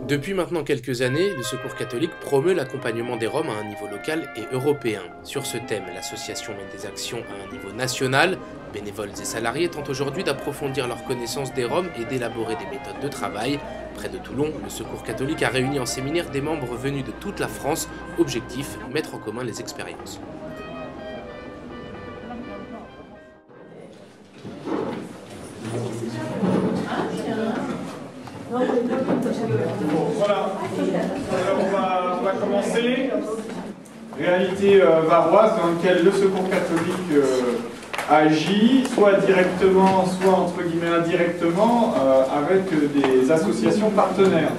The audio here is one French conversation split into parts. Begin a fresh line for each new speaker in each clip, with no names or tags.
Depuis maintenant quelques années, le Secours catholique promeut l'accompagnement des Roms à un niveau local et européen. Sur ce thème, l'association mène des actions à un niveau national. Bénévoles et salariés tentent aujourd'hui d'approfondir leur connaissance des Roms et d'élaborer des méthodes de travail. Près de Toulon, le Secours catholique a réuni en séminaire des membres venus de toute la France. Objectif, mettre en commun les expériences.
Voilà, alors on va commencer. Réalité varoise dans laquelle le Secours catholique agit, soit directement, soit entre guillemets indirectement, avec des associations partenaires.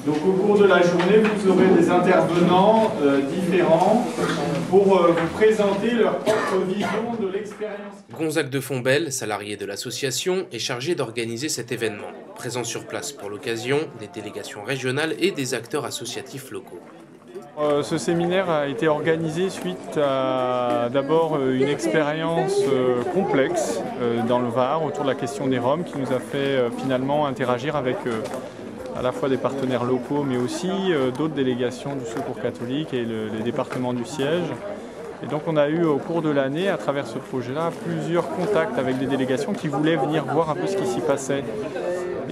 Donc au cours de la journée, vous aurez des intervenants différents pour vous présenter leur propre vision de l'expérience.
Gonzague de Fontbelle, salarié de l'association, est chargé d'organiser cet événement. Présent sur place pour l'occasion, des délégations régionales et des acteurs associatifs locaux.
Ce séminaire a été organisé suite à d'abord une expérience complexe dans le Var autour de la question des Roms qui nous a fait finalement interagir avec à la fois des partenaires locaux mais aussi d'autres délégations du Secours catholique et les départements du siège. Et donc on a eu au cours de l'année, à travers ce projet-là, plusieurs contacts avec des délégations qui voulaient venir voir un peu ce qui s'y passait.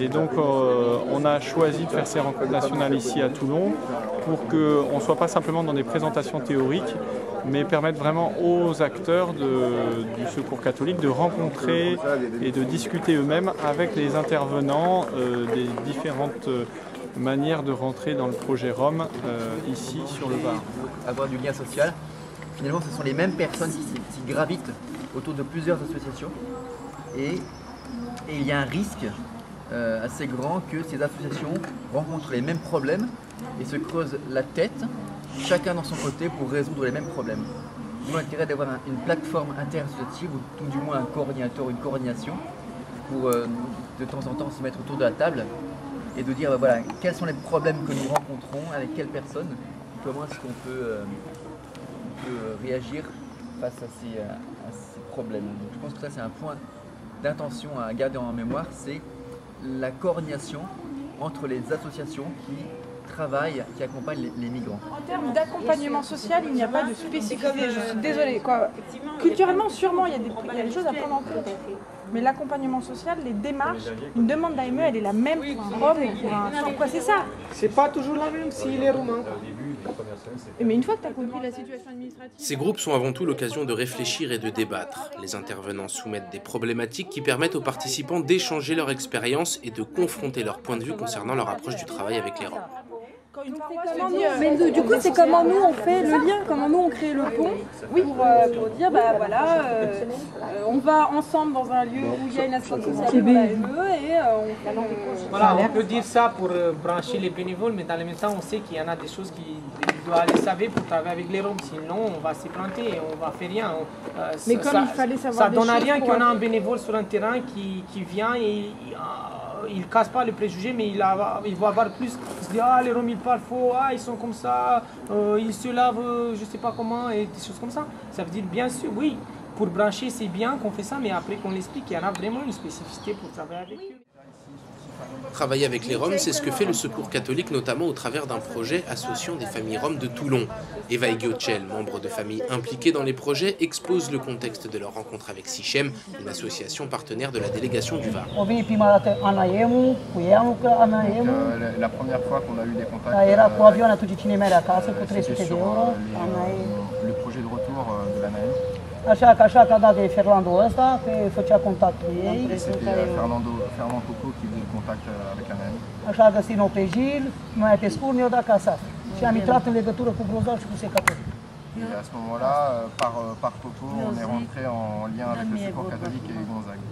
Et donc on a choisi de faire ces rencontres nationales ici à Toulon pour qu'on ne soit pas simplement dans des présentations théoriques, mais permettre vraiment aux acteurs du Secours catholique de rencontrer et de discuter eux-mêmes avec les intervenants des différentes manières de rentrer dans le projet Rome ici sur le Var.
Avoir du lien social, finalement ce sont les mêmes personnes qui gravitent autour de plusieurs associations et il y a un risque assez grand que ces associations rencontrent les mêmes problèmes et se creusent la tête, chacun dans son côté, pour résoudre les mêmes problèmes. Nous, l'intérêt d'avoir une plateforme interassociative, ou tout du moins un coordinateur ou une coordination, pour de temps en temps se mettre autour de la table et de dire voilà, quels sont les problèmes que nous rencontrons, avec quelles personnes, comment est-ce qu'on peut réagir face à ces problèmes. Donc, je pense que ça c'est un point d'intention à garder en mémoire, c'est la coordination entre les associations qui travaillent, qui accompagnent les migrants.
En termes d'accompagnement social, il n'y a pas de spécificité, je suis désolée. Culturellement, sûrement, il y a des choses à prendre en compte. Mais l'accompagnement social, les démarches, une demande d'AME, elle est la même pour un Rome ou pour un... Pourquoi c'est ça?
C'est pas toujours la même s'il est roumain.
Mais une fois que tu as compris la situation administrative...
Ces groupes sont avant tout l'occasion de réfléchir et de débattre. Les intervenants soumettent des problématiques qui permettent aux participants d'échanger leur expérience et de confronter leur point de vue concernant leur approche du travail avec les Roms.
Mais du coup, c'est comment nous on fait le lien, comment nous on crée le pont pour dire bah voilà, on va ensemble dans un lieu où il y a une association et on
Voilà, on peut dire ça pour brancher les bénévoles, mais dans le même temps, on sait qu'il y en a des choses qu'il doit aller savoir pour travailler avec les Roms, sinon on va s'y planter et on va faire rien.
Mais comme il fallait savoir
ça donne à rien qu'on a un bénévole sur un terrain qui vient et il casse pas les préjugés, mais il va avoir plus. Il se dit ah les Roms ils parlent faux, ah ils sont comme ça, ils se lavent je sais pas comment et des choses comme ça. Ça veut dire bien sûr oui, pour brancher c'est bien qu'on fait ça, mais après qu'on l'explique, il y en a vraiment une spécificité pour travailler avec eux.
Travailler avec les Roms, c'est ce que fait le Secours catholique, notamment au travers d'un projet associant des familles roms de Toulon. Eva Giotchel, membre de familles impliquées dans les projets, expose le contexte de leur rencontre avec Sichem, une association partenaire de la délégation du Var.
La première fois qu'on a eu des contacts, c'était sur le projet de retour de la Naïve.
Așa că a dat de Fernando ăsta, că făcea contact cu ei.
C'était Fernando Coco qui faisait le contact avec Anaï.
Așa a găsit-o pe Gil, noi pe Spur, ne-o dat acasă. Și am intrat în legătură cu Grozav și cu secatorul.
Et à ce moment-là, par Coco, on est rentré en lien avec le Secours catholique et Gonzague.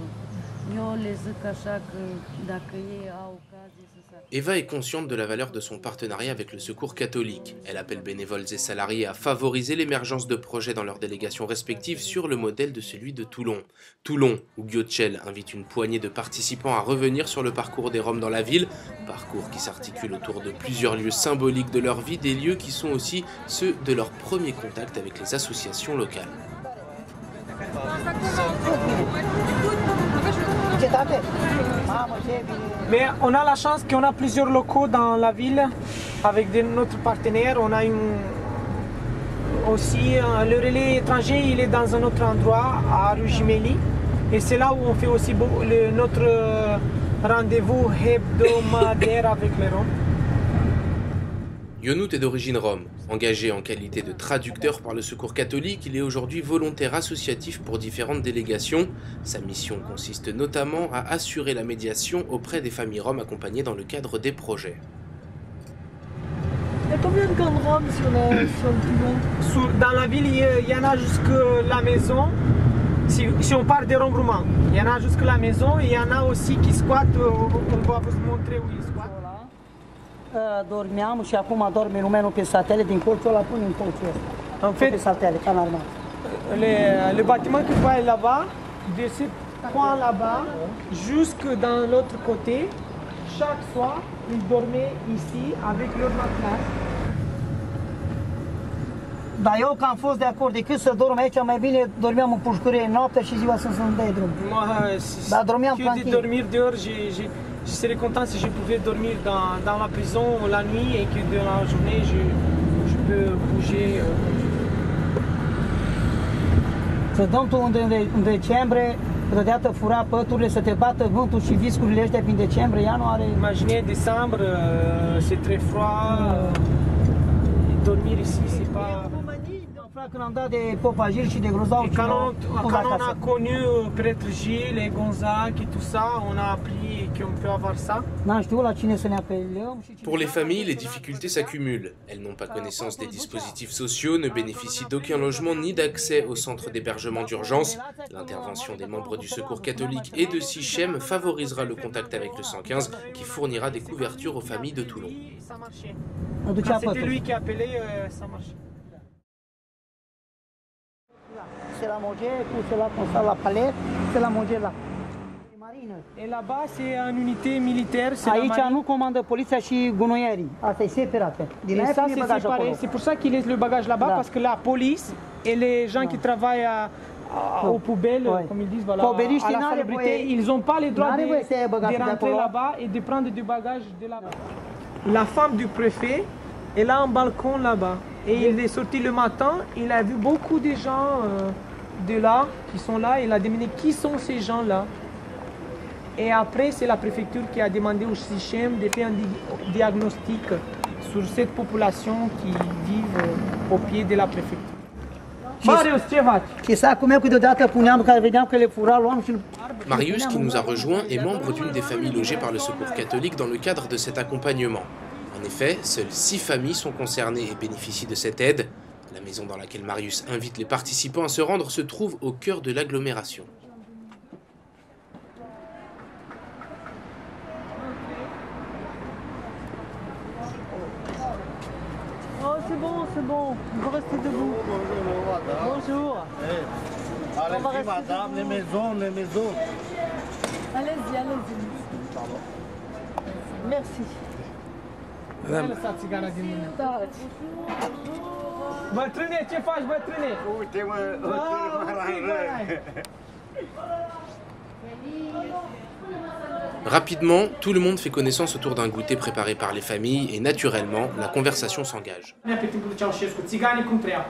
Eva est consciente de la valeur de son partenariat avec le Secours catholique. Elle appelle bénévoles et salariés à favoriser l'émergence de projets dans leurs délégations respectives sur le modèle de celui de Toulon. Toulon, où Giotchel invite une poignée de participants à revenir sur le parcours des Roms dans la ville, parcours qui s'articule autour de plusieurs lieux symboliques de leur vie, des lieux qui sont aussi ceux de leur premier contact avec les associations locales.
Mais on a la chance qu'on a plusieurs locaux dans la ville avec notre partenaire. On a aussi le relais étranger, il est dans un autre endroit à rue Gimelli. Et c'est là où on fait aussi notre rendez-vous hebdomadaire avec les Roms.
Ionut est d'origine rome. Engagé en qualité de traducteur par le Secours catholique, il est aujourd'hui volontaire associatif pour différentes délégations. Sa mission consiste notamment à assurer la médiation auprès des familles roms accompagnées dans le cadre des projets.
Il y a combien de camps de Roms sur le Toulon?
Dans la ville, il y en a jusque la maison. Si on parle des Roms roumains, il y en a jusque la maison. Il y en a aussi qui squattent. On va vous montrer où ils squattent.
Dormeam și acum dorme lumenul pe satele, din colțul ăla pune în colțul ăsta.
En fait,
pe satele, ca în armată.
Le bâtiment que vous voyez là-bas, de ce point là-bas, jusque dans l'autre côté, chaque soir, ils dormaient ici avec leur matelas.
Dar eu că am fost de acord, decât să dorm aici, mai bine dormeam în pușcărie noaptea și ziua să-mi dai drum. Dar dormeam tranquil.
Que de dormir dehors, je serais content si je pouvais dormir dans la prison la nuit et que dans la journée je peux bouger.
Să dăm tu în decembrie, deodată fura păturile, să te bată vântul și viscurile ăștia prin decembrie, ianuarie.
Imaginez décembre, c'est très froid, dormir ici c'est pas...
Când am dat de Popagil și de Grozau,
quand on a connu Prêtre Gilles et Gonzague et tout ça, on a appris qu'on peut avoir ça.
Pour les familles, les difficultés s'accumulent. Elles n'ont pas connaissance des dispositifs sociaux, ne bénéficient d'aucun logement ni d'accès au centre d'hébergement d'urgence. L'intervention des membres du Secours catholique et de Sichem favorisera le contact avec le 115 qui fournira des couvertures aux familles de Toulon.
C'était lui qui appelait, ça marchait.
C'est la Moge, c'est la Constat, la Palais, c'est la Moge là.
Et là-bas, c'est une unité militaire.
Aici nu comandă poliția și gunoierii. Asta e separat.
Et ça, c'est séparé. C'est pour ça qu'ils laissent le bagage là-bas, parce que la police et les gens qui travaillent aux poubelles, comme ils disent, voilà, à la salubrité, ils n'ont pas le droit de rentrer là-bas et de prendre du bagage de là-bas. La femme du préfet, elle a un balcon là-bas. Et il est sorti le matin, il a vu beaucoup de gens de là, qui sont là, il a demandé qui sont ces gens-là. Et après, c'est la préfecture qui a demandé au Sichem de faire un diagnostic sur cette population qui vit au pied de la préfecture. Marius, ce faci?
Marius, qui nous a rejoints, est membre d'une des familles logées par le Secours catholique dans le cadre de cet accompagnement. En effet, seules 6 familles sont concernées et bénéficient de cette aide. La maison dans laquelle Marius invite les participants à se rendre se trouve au cœur de l'agglomération.
Oh, c'est bon, vous restez debout. Bonjour.
Allez-y, madame, les maisons.
Allez-y. Merci.
Lăsați țigara din mână. Bătrâne, ce faci, bătrâne?
Uite-mă,
Rapidement, tout le monde fait connaissance autour d'un goûter préparé par les familles et naturellement, la conversation s'engage.
Pe timpul lui Ceaușescu, țiganii cum trăiau?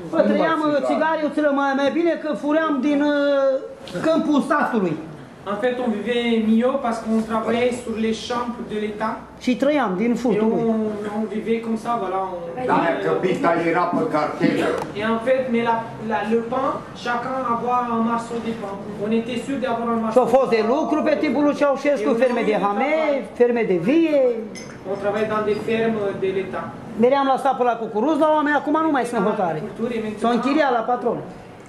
Trăiam țigarii mai bine că fuream din câmpul statului.
En fait, on vivait mieux parce qu'on travaillait sur les champs de l'État.
Și trăiam din furtul.
On vivait comme ça, voilà.
Dar căpita era pe cartelă.
Et en fait, mais le pain, chacun avait un morceau de pain. On était sûr d'avoir un morceau.
Și-au fost de lucru pe timpul lui Ceaușescu, ferme de hamei, ferme de vie.
On travaillait dans des fermes de l'État.
Meream la sapă la cucuruz, la oameni acum nu mai sunt hotare. S-au închiriat la patron.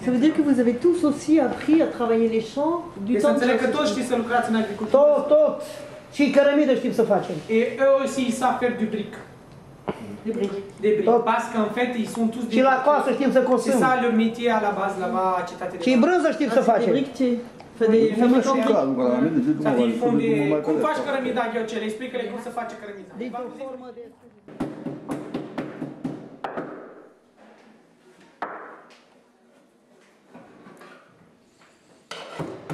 Ça veut dire que vous avez tous aussi appris à travailler les champs du temps de
Ceaușescu.
Tot. Și cărămidă știm să facem.
Et eux aussi, ils savent faire du bric. Des briques. Parce qu'en fait, ils sont tous des...
Și la coasă știm să cosăm.
C'est ça le métier à la base là-bas à Cetate de...
Și brânză știm să facem.
Ils font des... Cum faci cărămida, Gheocel? Explică-le cum se face cărămida.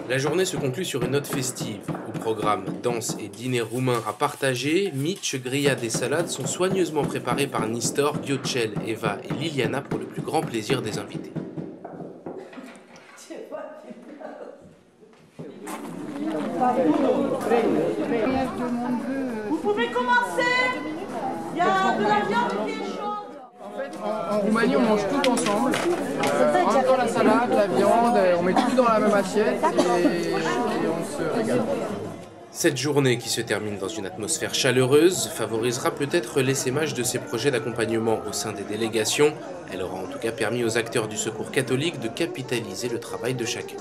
La journée se conclut sur une note festive. Au programme, danse et dîner roumain à partager, mitch, grillades et salades sont soigneusement préparés par Nistor, Gyocel, Eva et Liliana pour le plus grand plaisir des invités.
Vous pouvez commencer. Il y a de la viande qui est chaude.
En fait, en Roumanie, on mange tout ensemble. En même temps, la salade, la viande, on met tout dans la même assiette et on se régale.
Cette journée, qui se termine dans une atmosphère chaleureuse, favorisera peut-être l'essaimage de ces projets d'accompagnement au sein des délégations. Elle aura en tout cas permis aux acteurs du secours catholique de capitaliser le travail de chacun.